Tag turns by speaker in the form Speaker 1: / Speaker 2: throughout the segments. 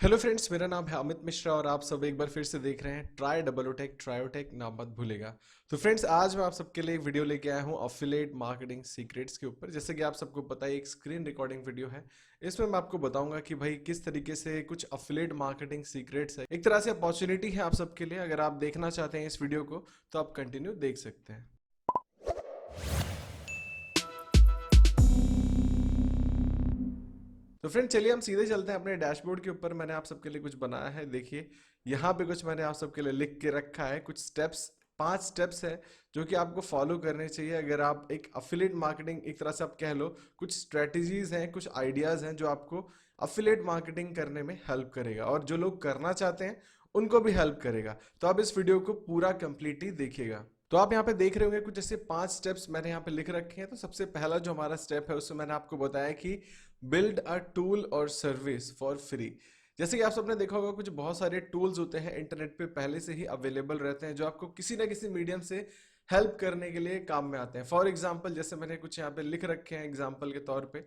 Speaker 1: Hello friends, मेरा नाम है अमित मिश्रा और आप सब एक बार फिर से देख रहे हैं ट्राई डबलोटेक ट्रायोटेक, नाम मत भूलेगा। तो फ्रेंड्स, आज मैं आप सबके लिए एक वीडियो लेके आया हूं अफिलिएट मार्केटिंग सीक्रेट्स के ऊपर। जैसे कि आप सबको पता है, एक स्क्रीन रिकॉर्डिंग वीडियो है। इसमें मैं आपको बताऊंगा कि भाई किस तरीके से कुछ अफिलिएट मार्केटिंग सीक्रेट्स है। एक तरह से अपॉर्चुनिटी है आप सबके लिए। अगर आप देखना चाहते हैं इस वीडियो को तो आप कंटिन्यू देख सकते हैं। तो फ्रेंड, चलिए हम सीधे चलते हैं अपने डैशबोर्ड के ऊपर। मैंने आप सबके लिए कुछ बनाया है, देखिए यहाँ पे कुछ मैंने आप सबके लिए लिख के रखा है। कुछ स्टेप्स, 5 स्टेप्स है जो कि आपको फॉलो करने चाहिए अगर आप एक अफिलिएट मार्केटिंग, एक तरह से आप कह लो कुछ स्ट्रेटजीज हैं, कुछ आइडियाज हैं जो आपको अफिलिएट मार्केटिंग करने में हेल्प करेगा और जो लोग करना चाहते हैं उनको भी हेल्प करेगा। तो आप इस वीडियो को पूरा कंप्लीटली देखिएगा। तो आप यहाँ पे देख रहे होंगे कुछ ऐसे 5 स्टेप्स मैंने यहाँ पे लिख रखे हैं। तो सबसे पहला जो हमारा स्टेप है उसमें मैंने आपको बताया कि बिल्ड अ टूल और सर्विस फॉर फ्री। जैसे कि आप सबने देखा होगा, कुछ बहुत सारे टूल्स होते हैं इंटरनेट पे पहले से ही अवेलेबल रहते हैं जो आपको किसी ना किसी मीडियम से हेल्प करने के लिए काम में आते हैं। फॉर एग्जाम्पल, जैसे मैंने कुछ यहाँ पे लिख रखे हैं एग्जाम्पल के तौर पे,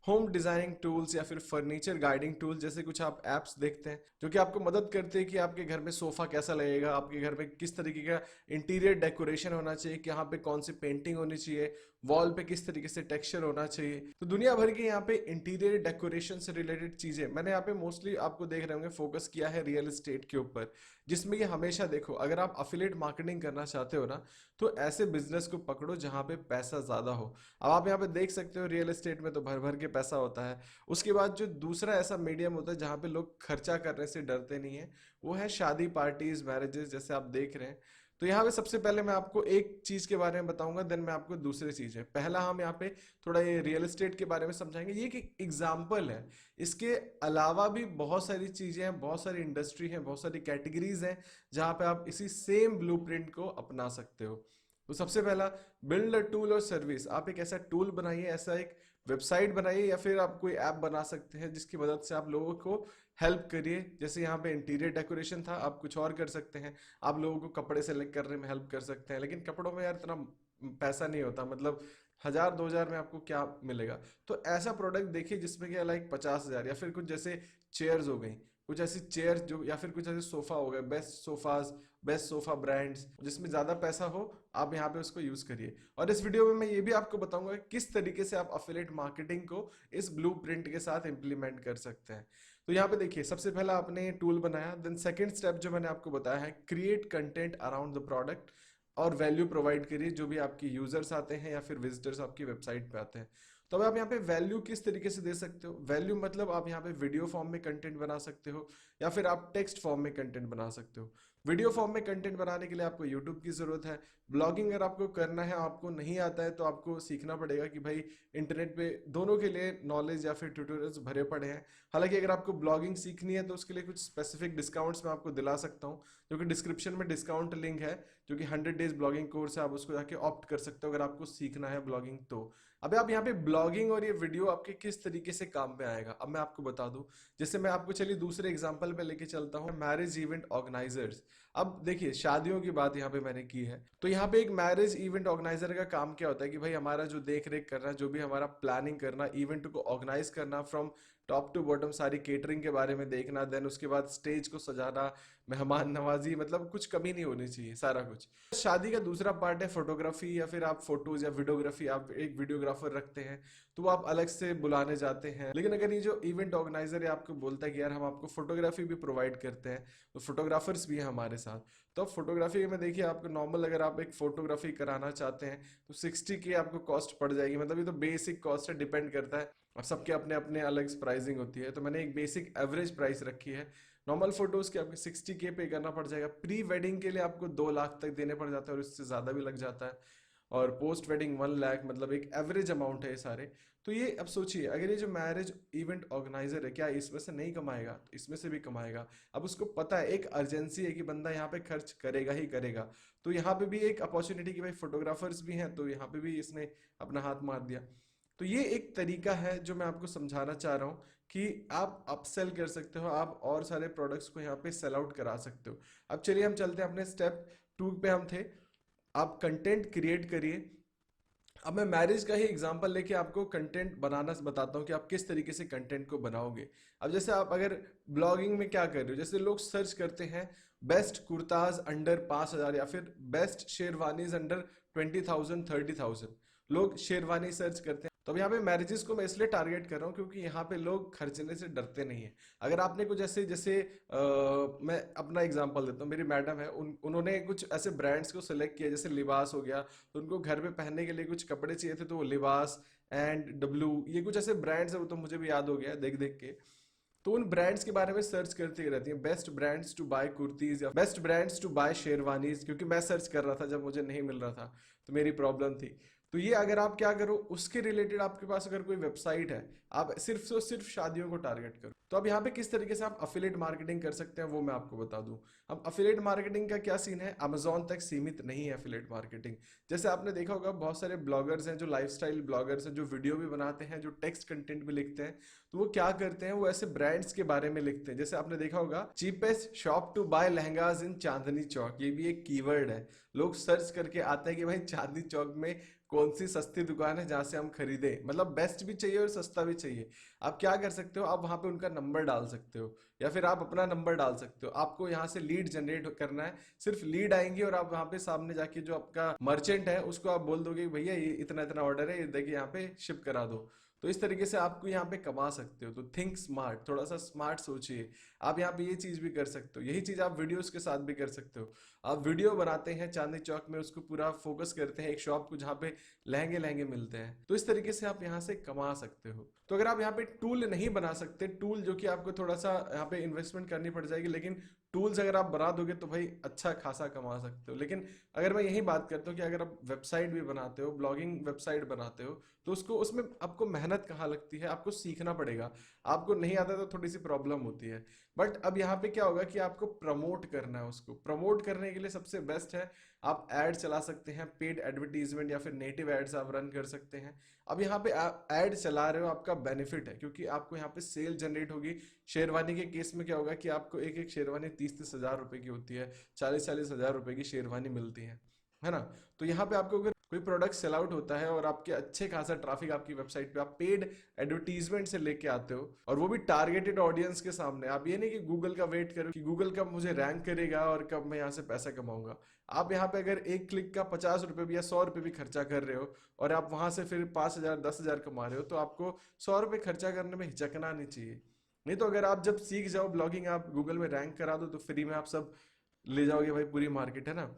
Speaker 1: होम डिजाइनिंग टूल्स या फिर फर्नीचर गाइडिंग टूल्स। जैसे कुछ आप एप्स देखते हैं जो कि आपको मदद करते हैं कि आपके घर में सोफा कैसा लगेगा, आपके घर में किस तरीके का इंटीरियर डेकोरेशन होना चाहिए, कि यहाँ पे कौन सी पेंटिंग होनी चाहिए, वॉल पे किस तरीके से टेक्सचर होना चाहिए। तो दुनिया भर के यहाँ पे इंटीरियर डेकोरेशन से रिलेटेड चीजें मैंने यहाँ पे मोस्टली आपको देख रहे होंगे फोकस किया है रियल एस्टेट के ऊपर। जिसमें कि हमेशा देखो, अगर आप अफिलिएट मार्केटिंग करना चाहते हो ना, तो ऐसे बिजनेस को पकड़ो जहां पे पैसा ज्यादा हो। अब आप यहाँ पे देख सकते हो रियल एस्टेट में तो भर भर के पैसा होता है। उसके बाद जो दूसरा ऐसा मीडियम होता है जहां पे लोग खर्चा करने से डरते नहीं है, वो है शादी, पार्टीज, मैरिजेस, जैसे आप देख रहे हैं। तो यहाँ पे सबसे पहले मैं आपको एक चीज के बारे में बताऊंगा, देन मैं आपको दूसरी चीज है। पहला हम यहाँ पे थोड़ा ये रियल एस्टेट के बारे में समझाएंगे। ये एक एग्जाम्पल है, इसके अलावा भी बहुत सारी चीजें हैं, बहुत सारी इंडस्ट्री है, बहुत सारी कैटेगरीज हैं जहां पे आप इसी सेम ब्लूप्रिंट को अपना सकते हो। तो सबसे पहला, बिल्ड अ टूल और सर्विस। आप एक ऐसा टूल बनाइए, ऐसा एक वेबसाइट बनाइए या फिर आप कोई ऐप बना सकते हैं जिसकी मदद से आप लोगों को हेल्प करिए। जैसे यहाँ पे इंटीरियर डेकोरेशन था, आप कुछ और कर सकते हैं। आप लोगों को कपड़े सेलेक्ट करने में हेल्प कर सकते हैं, लेकिन कपड़ों में यार इतना पैसा नहीं होता, मतलब 1000-2000 में आपको क्या मिलेगा। तो ऐसा प्रोडक्ट देखिए जिसमें क्या लाइक 50,000, या फिर कुछ जैसे चेयर्स हो गई, कुछ ऐसी चेयर जो, या फिर कुछ ऐसे सोफा हो गए, best sofas, best sofa brands, जिसमें ज्यादा पैसा हो, आप यहाँ पे उसको यूज करिए। और इस वीडियो में मैं ये भी आपको बताऊंगा कि किस तरीके से आप अफिलिएट मार्केटिंग को इस ब्लूप्रिंट के साथ इंप्लीमेंट कर सकते हैं। तो यहाँ पे देखिए, सबसे पहला आपने टूल बनाया, देन सेकंड स्टेप जो मैंने आपको बताया है, create content around the product और वैल्यू प्रोवाइड करिए जो भी आपकी यूजर्स आते हैं या फिर विजिटर्स आपकी वेबसाइट पे आते हैं। तो अब आप यहाँ पे वैल्यू किस तरीके से दे सकते हो? वैल्यू मतलब आप यहाँ पे वीडियो फॉर्म में कंटेंट बना सकते हो या फिर आप टेक्स्ट फॉर्म में कंटेंट बना सकते हो। वीडियो फॉर्म में कंटेंट बनाने के लिए आपको यूट्यूब की जरूरत है। ब्लॉगिंग अगर आपको करना है, आपको नहीं आता है, तो आपको सीखना पड़ेगा कि भाई इंटरनेट पे दोनों के लिए नॉलेज या फिर ट्यूटोरियल्स भरे पड़े हैं। हालांकि अगर आपको ब्लॉगिंग सीखनी है तो उसके लिए कुछ स्पेसिफिक डिस्काउंट्स मैं आपको दिला सकता हूँ, जो कि डिस्क्रिप्शन में डिस्काउंट लिंक है, जो कि 100 डेज ब्लॉगिंग कोर्स है। आप उसको जाके ऑप्ट कर सकते हो अगर आपको सीखना है ब्लॉगिंग तो। अब आप यहाँ पे ब्लॉगिंग और ये वीडियो आपके किस तरीके से काम में आएगा, अब मैं आपको बता दूं। जैसे मैं आपको चलिए दूसरे एग्जांपल पे लेके चलता हूँ, मैरिज इवेंट ऑर्गेनाइजर्स। अब देखिए, शादियों की बात यहाँ पे मैंने की है, तो यहाँ पे एक मैरिज इवेंट ऑर्गेनाइजर का काम क्या होता है कि भाई हमारा जो देख रेख करना, जो भी हमारा प्लानिंग करना, इवेंट को ऑर्गेनाइज करना फ्रॉम टॉप टू बॉटम, सारी केटरिंग के बारे में देखना, देन उसके बाद स्टेज को सजाना, मेहमान नवाजी, मतलब कुछ कमी नहीं होनी चाहिए, सारा कुछ। शादी का दूसरा पार्ट है फोटोग्राफी, या फिर आप फोटोज या वीडियोग्राफी, आप एक वीडियोग्राफर रखते हैं तो वो आप अलग से बुलाने जाते हैं। लेकिन अगर ये जो इवेंट ऑर्गेनाइजर है आपको बोलता है कि यार हम आपको फोटोग्राफी भी प्रोवाइड करते हैं, तो फोटोग्राफर्स भी हैं हमारे साथ। तो फोटोग्राफी में देखिए, आपको नॉर्मल अगर आप एक फोटोग्राफी कराना चाहते हैं तो 60K आपको कॉस्ट पड़ जाएगी। मतलब ये तो बेसिक कॉस्ट है, डिपेंड करता है और सबके अपने अपने अलग प्राइसिंग होती है। तो मैंने एक बेसिक एवरेज प्राइस रखी है। नॉर्मल फोटोज के आपको 60K पे करना पड़ जाएगा। प्री वेडिंग के लिए आपको 2 लाख तक देने पड़ जाता है और इससे ज्यादा भी लग जाता है। और पोस्ट वेडिंग 1 लाख, मतलब एक एवरेज अमाउंट है ये सारे। तो ये अब सोचिए, अगर ये जो मैरिज इवेंट ऑर्गेनाइजर है, क्या इसमें से नहीं कमाएगा? तो इसमें से भी कमाएगा। अब उसको पता है, एक अर्जेंसी है कि बंदा यहाँ पे खर्च करेगा ही करेगा। तो यहाँ पे भी एक अपॉर्चुनिटी कि भाई फोटोग्राफर्स भी हैं, तो यहाँ पे भी इसने अपना हाथ मार दिया। तो ये एक तरीका है जो मैं आपको समझाना चाह रहा हूँ कि आप अपसेल कर सकते हो, आप और सारे प्रोडक्ट्स को यहाँ पे सेल आउट करा सकते हो। अब चलिए हम चलते हैं अपने स्टेप 2 पे। हम थे, आप कंटेंट क्रिएट करिए, अब मैं मैरिज का ही एग्जांपल लेके आपको कंटेंट बनाना बताता हूँ कि आप किस तरीके से कंटेंट को बनाओगे। अब जैसे आप अगर ब्लॉगिंग में क्या कर रहे हो, जैसे लोग सर्च करते हैं बेस्ट कुर्ताज अंडर 5,000 या फिर बेस्ट शेरवानीज अंडर 20,000 30,000, लोग शेरवानी सर्च करते हैं। तो अब यहाँ पे मैरिजेस को मैं इसलिए टारगेट कर रहा हूँ क्योंकि यहाँ पे लोग खर्चने से डरते नहीं है। अगर आपने कुछ ऐसे जैसे मैं अपना एग्जांपल देता हूँ, मेरी मैडम है, उन्होंने कुछ ऐसे ब्रांड्स को सिलेक्ट किया, जैसे लिबास हो गया, तो उनको घर पे पहनने के लिए कुछ कपड़े चाहिए थे, तो वो लिबास एंड डब्लू, ये कुछ ऐसे ब्रांड्स है, वो तो मुझे भी याद हो गया देख देख के। तो उन ब्रांड्स के बारे में सर्च करती रहती हैं, best brands to buy kurtis या best brands to buy sherwanis, क्योंकि मैं सर्च कर रहा था जब मुझे नहीं मिल रहा था, तो मेरी प्रॉब्लम थी। तो ये अगर आप क्या करो, उसके रिलेटेड आपके पास अगर कोई वेबसाइट है, आप सिर्फ से सिर्फ शादियों को टारगेट करो। तो अब यहाँ पे किस तरीके से आप अफिलिएट मार्केटिंग कर सकते हैं वो मैं आपको बता दूं। अब अफिलिएट मार्केटिंग का क्या सीन है, अमेजोन तक सीमित नहीं है अफिलिएट मार्केटिंग। जैसे आपने देखा होगा बहुत सारे ब्लॉगर्स हैं, जो लाइफस्टाइल ब्लॉगर्स हैं, जो वीडियो भी बनाते हैं, जो टेक्स्ट कंटेंट भी लिखते हैं, तो वो क्या करते हैं, वो ऐसे ब्रांड्स के बारे में लिखते हैं। जैसे आपने देखा होगा cheapest shop to buy lehengas in Chandni Chowk, ये भी एक कीवर्ड है। लोग सर्च करके आते हैं कि भाई चांदनी चौक में कौन सी सस्ती दुकान है जहां से हम खरीदें, मतलब बेस्ट भी चाहिए और सस्ता भी चाहिए। आप क्या कर सकते हो, आप वहां पे उनका नंबर डाल सकते हो या फिर आप अपना नंबर डाल सकते हो। आपको यहाँ से लीड जनरेट करना है, सिर्फ लीड आएंगी और आप वहां पे सामने जाके जो आपका मर्चेंट है उसको आप बोल दोगे भैया ये इतना इतना ऑर्डर है, ये देखिए यहाँ पे शिप करा दो। तो इस तरीके से आपको यहाँ पे कमा सकते हो। तो थिंक स्मार्ट, थोड़ा सा स्मार्ट सोचिए। आप यहाँ पे ये चीज भी कर सकते हो, यही चीज आप वीडियोस के साथ भी कर सकते हो। आप वीडियो बनाते हैं चांदनी चौक में, उसको पूरा फोकस करते हैं एक शॉप को जहाँ पे लहंगे लहंगे मिलते हैं, तो इस तरीके से आप यहाँ से कमा सकते हो। तो अगर आप यहाँ पे टूल नहीं बना सकते, टूल जो कि आपको थोड़ा सा यहाँ पे इन्वेस्टमेंट करनी पड़ जाएगी, लेकिन टूल्स अगर आप बना दोगे तो भाई अच्छा खासा कमा सकते हो। लेकिन अगर मैं यही बात करता हूँ कि अगर आप वेबसाइट भी बनाते हो, ब्लॉगिंग वेबसाइट बनाते हो, तो उसको उसमें आपको मेहनत कहाँ लगती है, आपको सीखना पड़ेगा। आपको नहीं आता तो थोड़ी सी प्रॉब्लम होती है। बट अब यहाँ पे क्या होगा कि आपको प्रमोट करना है, उसको प्रमोट करने के लिए सबसे बेस्ट है आप एड चला सकते हैं, पेड एडवर्टीजमेंट या फिर नेटिव एड्स आप रन कर सकते हैं। अब यहाँ पे आप एड चला रहे हो, आपका बेनिफिट है क्योंकि आपको यहाँ पे सेल जनरेट होगी। शेरवानी के केस में क्या होगा कि आपको एक एक शेरवानी 30-30 हजार रुपए की होती है, 40-40 हजार रुपए की शेरवानी मिलती है ना। तो यहाँ पे आपको अगर कोई प्रोडक्ट सेल आउट होता है और आपके अच्छे खासा ट्रैफिक आपकी वेबसाइट पे, आप पेड एडवर्टीजमेंट से लेके आते हो और वो भी टारगेटेड ऑडियंस के सामने, आप ये नहीं कि गूगल का वेट करो कि गूगल कब मुझे रैंक करेगा और कब मैं यहाँ से पैसा कमाऊंगा। आप यहाँ पे अगर एक क्लिक का 50 रुपए भी या 100 रुपए भी खर्चा कर रहे हो और आप वहां से फिर 5,000 10,000 कमा रहे हो, तो आपको 100 रुपए खर्चा करने में हिचकना नहीं चाहिए। नहीं तो अगर आप जब सीख जाओ ब्लॉगिंग, आप गूगल में रैंक करा दो, तो फ्री में आप सब ले जाओगे भाई, पूरी मार्केट है ना।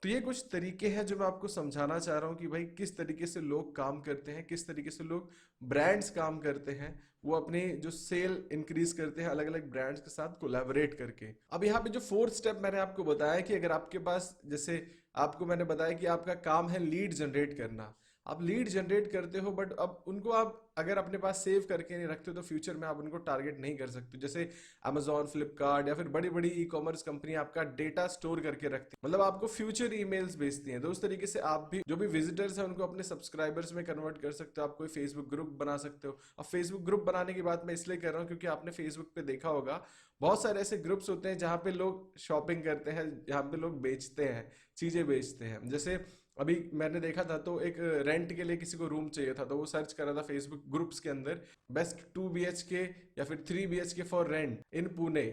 Speaker 1: तो ये कुछ तरीके हैं जो मैं आपको समझाना चाह रहा हूँ कि भाई किस तरीके से लोग काम करते हैं, किस तरीके से लोग ब्रांड्स काम करते हैं, वो अपने जो सेल इंक्रीज करते हैं अलग अलग ब्रांड्स के साथ कोलैबोरेट करके। अब यहाँ पे जो फोर्थ स्टेप मैंने आपको बताया कि अगर आपके पास, जैसे आपको मैंने बताया कि आपका काम है लीड जनरेट करना, आप लीड जनरेट करते हो, बट अब उनको आप अगर अपने पास सेव करके नहीं रखते हो तो फ्यूचर में आप उनको टारगेट नहीं कर सकते। जैसे अमेजॉन, फ्लिपकार्ट या फिर बड़ी बड़ी ई कॉमर्स कंपनी आपका डेटा स्टोर करके रखती है, मतलब आपको फ्यूचर ईमेल्स भेजती हैं। तो उस तरीके से आप भी जो भी विजिटर्स हैं उनको अपने सब्सक्राइबर्स में कन्वर्ट कर सकते हो। आप कोई फेसबुक ग्रुप बना सकते हो। अब फेसबुक ग्रुप बनाने की बात मैं इसलिए कर रहा हूँ क्योंकि आपने फेसबुक पे देखा होगा बहुत सारे ऐसे ग्रुप्स होते हैं जहाँ पे लोग शॉपिंग करते हैं, जहाँ पे लोग बेचते हैं, चीजें बेचते हैं। जैसे अभी मैंने देखा था, तो एक रेंट के लिए किसी को रूम चाहिए था, तो वो सर्च कर रहा था फेसबुक ग्रुप्स के अंदर, बेस्ट 2 BHK या फिर 3 BHK फॉर रेंट इन पुणे।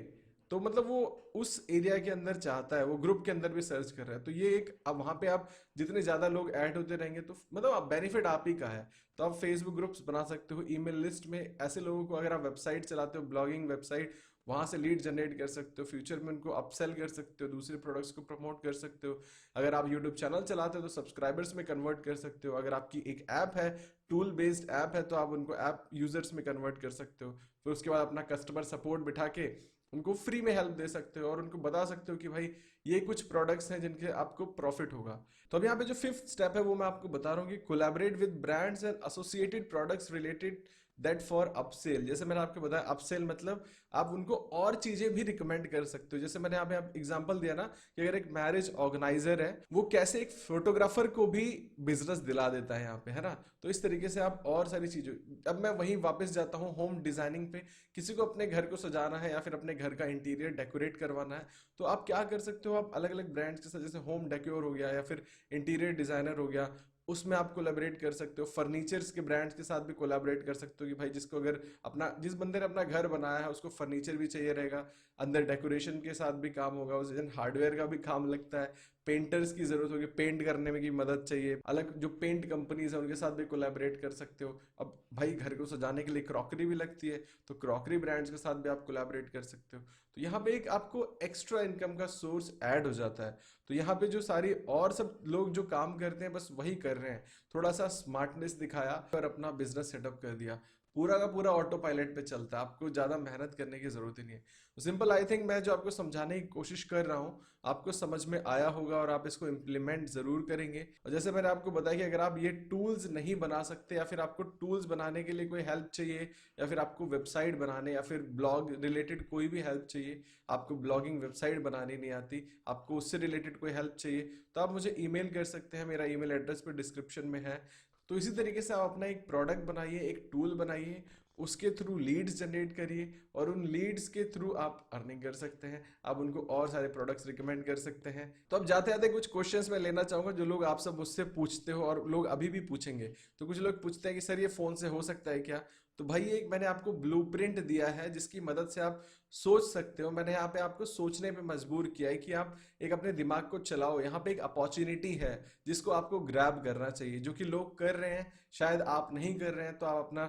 Speaker 1: तो मतलब वो उस एरिया के अंदर चाहता है, वो ग्रुप के अंदर भी सर्च कर रहा है। तो ये एक, अब वहां पे आप जितने ज्यादा लोग ऐड होते रहेंगे तो मतलब आप बेनिफिट आप ही का है। तो आप फेसबुक ग्रुप्स बना सकते हो, ईमेल लिस्ट में ऐसे लोगों को, अगर आप वेबसाइट चलाते हो, ब्लॉगिंग वेबसाइट, वहां से लीड जनरेट कर सकते हो। फ्यूचर में उनको अपसेल कर सकते हो, दूसरे प्रोडक्ट्स को प्रमोट कर सकते हो। अगर आप यूट्यूब चैनल चलाते हो तो सब्सक्राइबर्स में कन्वर्ट कर सकते हो। अगर आपकी एक ऐप है, टूल बेस्ड ऐप है, तो आप उनको ऐप यूजर्स में कन्वर्ट कर सकते हो। फिर उसके बाद अपना कस्टमर सपोर्ट बिठा के उनको फ्री में हेल्प दे सकते हो और उनको बता सकते हो कि भाई ये कुछ प्रोडक्ट्स हैं जिनके आपको प्रॉफिट होगा। तो अब यहाँ पे जो फिफ्थ स्टेप है वो मैं आपको बता रहा हूँ कि collaborate with brands and associated products related that for upsell. जैसे मैंने आपको बताया, अपसेल मतलब आप उनको और चीजें भी रिकमेंड कर सकते हो। जैसे मैंने यहाँ पे आप एग्जांपल दिया ना कि अगर एक मैरिज ऑर्गेनाइजर है, वो कैसे एक फोटोग्राफर को भी बिजनेस दिला देता है यहाँ पे, है ना। तो इस तरीके से आप और सारी चीजें, अब मैं वहीं वापस जाता हूँ होम डिजाइनिंग पे। किसी को अपने घर को सजाना है या फिर अपने घर का इंटीरियर डेकोरेट करवाना है, तो आप क्या कर सकते हो, आप अलग अलग ब्रांड्स के साथ, जैसे होम डेकोर हो गया या फिर इंटीरियर डिजाइनर हो गया, उसमें आप कोलैबोरेट कर सकते हो। फर्नीचर्स के ब्रांड्स के साथ भी कोलैबोरेट कर सकते हो कि भाई जिसको अगर अपना, जिस बंदे ने अपना घर बनाया है उसको फर्नीचर भी चाहिए रहेगा, अंदर डेकोरेशन के साथ भी काम होगा, उस दिन हार्डवेयर का भी काम लगता है, पेंटर्स की जरूरत होगी, पेंट करने में की मदद चाहिए, अलग जो पेंट कंपनीज है उनके साथ भी कोलैबोरेट कर सकते हो। अब भाई घर को सजाने के लिए क्रॉकरी भी लगती है, तो क्रॉकरी ब्रांड्स के साथ भी आप कोलैबोरेट कर सकते हो। तो यहाँ पे एक आपको एक्स्ट्रा इनकम का सोर्स ऐड हो जाता है। तो यहाँ पे जो सारी और सब लोग जो काम करते हैं बस वही कर रहे हैं, थोड़ा सा स्मार्टनेस दिखाया और अपना बिजनेस सेटअप कर दिया, पूरा का पूरा ऑटो पायलट पे चलता है, आपको ज्यादा मेहनत करने की जरूरत ही नहीं है। तो सिंपल, आई थिंक मैं जो आपको समझाने की कोशिश कर रहा हूँ आपको समझ में आया होगा और आप इसको इम्प्लीमेंट जरूर करेंगे। और जैसे मैंने आपको बताया कि अगर आप ये टूल्स नहीं बना सकते या फिर आपको टूल्स बनाने के लिए कोई हेल्प चाहिए, या फिर आपको वेबसाइट बनाने या फिर ब्लॉग रिलेटेड कोई भी हेल्प चाहिए, आपको ब्लॉगिंग वेबसाइट बनानी नहीं आती, आपको उससे रिलेटेड कोई हेल्प चाहिए, तो आप मुझे ईमेल कर सकते हैं, मेरा ईमेल एड्रेस पे डिस्क्रिप्शन में है। तो इसी तरीके से आप अपना एक प्रोडक्ट बनाइए, एक टूल बनाइए, उसके थ्रू लीड्स जनरेट करिए और उन लीड्स के थ्रू आप अर्निंग कर सकते हैं, आप उनको और सारे प्रोडक्ट्स रिकमेंड कर सकते हैं। तो अब जाते जाते कुछ क्वेश्चंस मैं लेना चाहूंगा जो लोग आप सब मुझसे पूछते हो और लोग अभी भी पूछेंगे। तो कुछ लोग पूछते हैं कि सर ये फोन से हो सकता है क्या? तो भाई एक मैंने आपको ब्लूप्रिंट दिया है जिसकी मदद से आप सोच सकते हो। मैंने यहाँ पे आपको सोचने पे मजबूर किया है कि आप एक अपने दिमाग को चलाओ। यहाँ पे एक अपॉर्चुनिटी है जिसको आपको ग्रैब करना चाहिए, जो कि लोग कर रहे हैं, शायद आप नहीं कर रहे हैं, तो आप अपना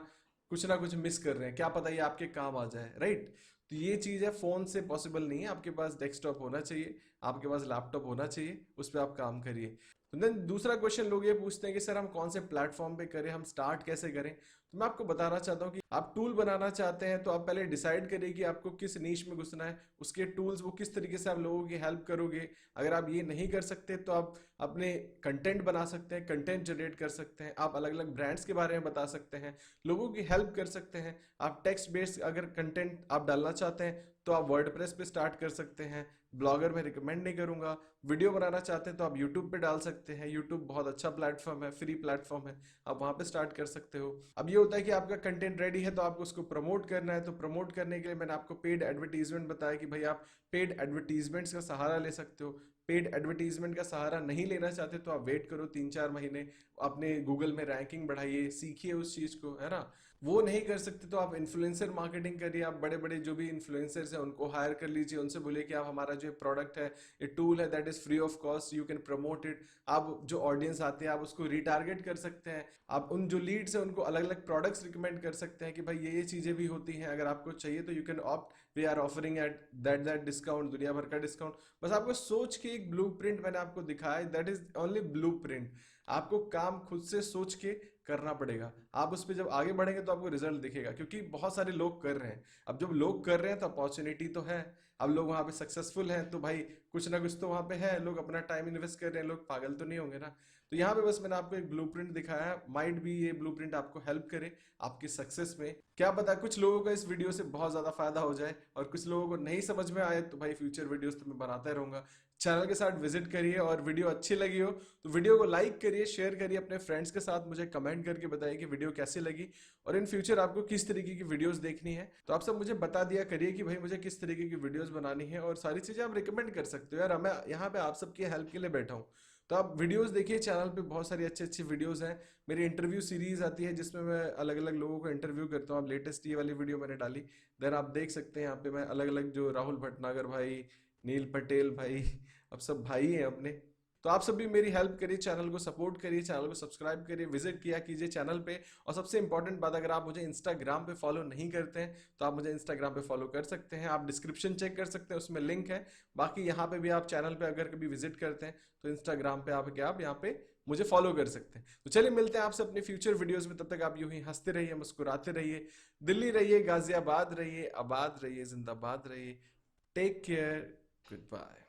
Speaker 1: कुछ ना कुछ मिस कर रहे हैं, क्या पता ये आपके काम आ जाए, राइट? तो ये चीज है, फोन से पॉसिबल नहीं है, आपके पास डेस्कटॉप होना चाहिए, आपके पास लैपटॉप होना चाहिए, उस पर आप काम करिए। तो देन दूसरा क्वेश्चन लोग ये पूछते हैं कि सर हम कौन से प्लेटफॉर्म पे करें, हम स्टार्ट कैसे करें? तो मैं आपको बताना चाहता हूँ कि आप टूल बनाना चाहते हैं तो आप पहले डिसाइड करिए कि आपको किस नीश में घुसना है, उसके टूल्स वो किस तरीके से आप लोगों की हेल्प करोगे। अगर आप ये नहीं कर सकते तो आप अपने कंटेंट बना सकते हैं, कंटेंट जनरेट कर सकते हैं, आप अलग अलग ब्रांड्स के बारे में बता सकते हैं, लोगों की हेल्प कर सकते हैं। आप टेक्स्ट बेस्ड अगर कंटेंट आप डालना चाहते हैं तो आप वर्डप्रेस पे स्टार्ट कर सकते हैं, ब्लॉगर में रिकमेंड नहीं करूंगा। वीडियो बनाना चाहते हैं तो आप यूट्यूब पे डाल सकते हैं, यूट्यूब बहुत अच्छा प्लेटफॉर्म है, फ्री प्लेटफॉर्म है, आप वहां पे स्टार्ट कर सकते हो। अब ये होता है कि आपका कंटेंट रेडी है तो आपको उसको प्रमोट करना है, तो प्रमोट करने के लिए मैंने आपको पेड एडवर्टीजमेंट बताया कि भाई आप पेड एडवर्टीजमेंट्स का सहारा ले सकते हो। पेड एडवर्टीजमेंट का सहारा नहीं लेना चाहते तो आप वेट करो 3-4 महीने, अपने गूगल में रैंकिंग बढ़ाइए, सीखिए उस चीज को, है ना? वो नहीं कर सकते तो आप इन्फ्लुएंसर मार्केटिंग करिए, आप बड़े बड़े जो भी इन्फ्लुएंसर्स हैं उनको हायर कर लीजिए, उनसे बोलिए कि आप हमारा जो प्रोडक्ट है, ये टूल है, that is free of cost, you can promote it. आप जो ऑडियंस आते हैं आप उसको रिटारगेट कर सकते हैं, आप उन जो लीड्स हैं उनको अलग अलग प्रोडक्ट्स रिकमेंड कर सकते हैं कि भाई ये चीजें भी होती हैं, अगर आपको चाहिए तो you can opt, we are offering at that discount, दुनिया भर का डिस्काउंट। बस आपको सोच के एक ब्लूप्रिंट मैंने आपको दिखाया, दैट इज ओनली ब्लूप्रिंट। आपको काम खुद से सोच के करना पड़ेगा, आप उस पर जब आगे बढ़ेंगे तो आपको रिजल्ट दिखेगा, क्योंकि बहुत सारे लोग कर रहे हैं। अब जब लोग कर रहे हैं तो अपॉर्चुनिटी तो है, अब लोग वहां पे सक्सेसफुल हैं तो भाई कुछ ना कुछ तो वहां पे है, लोग अपना टाइम इन्वेस्ट कर रहे हैं, लोग पागल तो नहीं होंगे ना। तो यहाँ पे बस मैंने आपको एक ब्लूप्रिंट दिखाया, माइट भी ये ब्लूप्रिंट आपको हेल्प करे आपकी सक्सेस में। क्या पता कुछ लोगों को इस वीडियो से बहुत ज्यादा फायदा हो जाए और कुछ लोगों को नहीं समझ में आए, तो भाई फ्यूचर वीडियोस तो मैं बनाता रहूंगा। चैनल के साथ विजिट करिए और वीडियो अच्छी लगी हो तो वीडियो को लाइक करिए, शेयर करिए अपने फ्रेंड्स के साथ, मुझे कमेंट करके बताइए कि वीडियो कैसी लगी और इन फ्यूचर आपको किस तरीके की वीडियोस देखनी है। तो आप सब मुझे बता दिया करिए कि भाई मुझे किस तरीके की वीडियोस बनानी है, और सारी चीजें आप रिकमेंड कर सकते हो यार, मैं यहाँ पे आप सबकी हेल्प के लिए बैठा हूँ। तो आप वीडियोस देखिए, चैनल पे बहुत सारी अच्छी अच्छी वीडियोस हैं। मेरी इंटरव्यू सीरीज आती है जिसमें मैं अलग अलग लोगों को इंटरव्यू करता हूँ। अब लेटेस्ट ये वाली वीडियो मैंने डाली, देन आप देख सकते हैं यहाँ पे मैं अलग अलग जो राहुल भटनागर भाई, नील पटेल भाई, अब सब भाई हैं अपने। तो आप सब भी मेरी हेल्प करिए, चैनल को सपोर्ट करिए, चैनल को सब्सक्राइब करिए, विजिट किया कीजिए चैनल पे। और सबसे इंपॉर्टेंट बात, अगर आप मुझे इंस्टाग्राम पे फॉलो नहीं करते हैं तो आप मुझे इंस्टाग्राम पे फॉलो कर सकते हैं, आप डिस्क्रिप्शन चेक कर सकते हैं, उसमें लिंक है। बाकी यहाँ पे भी आप चैनल पे अगर कभी विजिट करते हैं तो इंस्टाग्राम पे आप यहाँ पे मुझे फॉलो कर सकते हैं। तो चलिए मिलते हैं आपसे अपने फ्यूचर वीडियोस में, तब तक आप यूं ही हंसते रहिए, मुस्कुराते रहिए, दिल्ली रहिए, गाजियाबाद रहिए, आबाद रहिए, जिंदाबाद रहिए। Take care, good bye.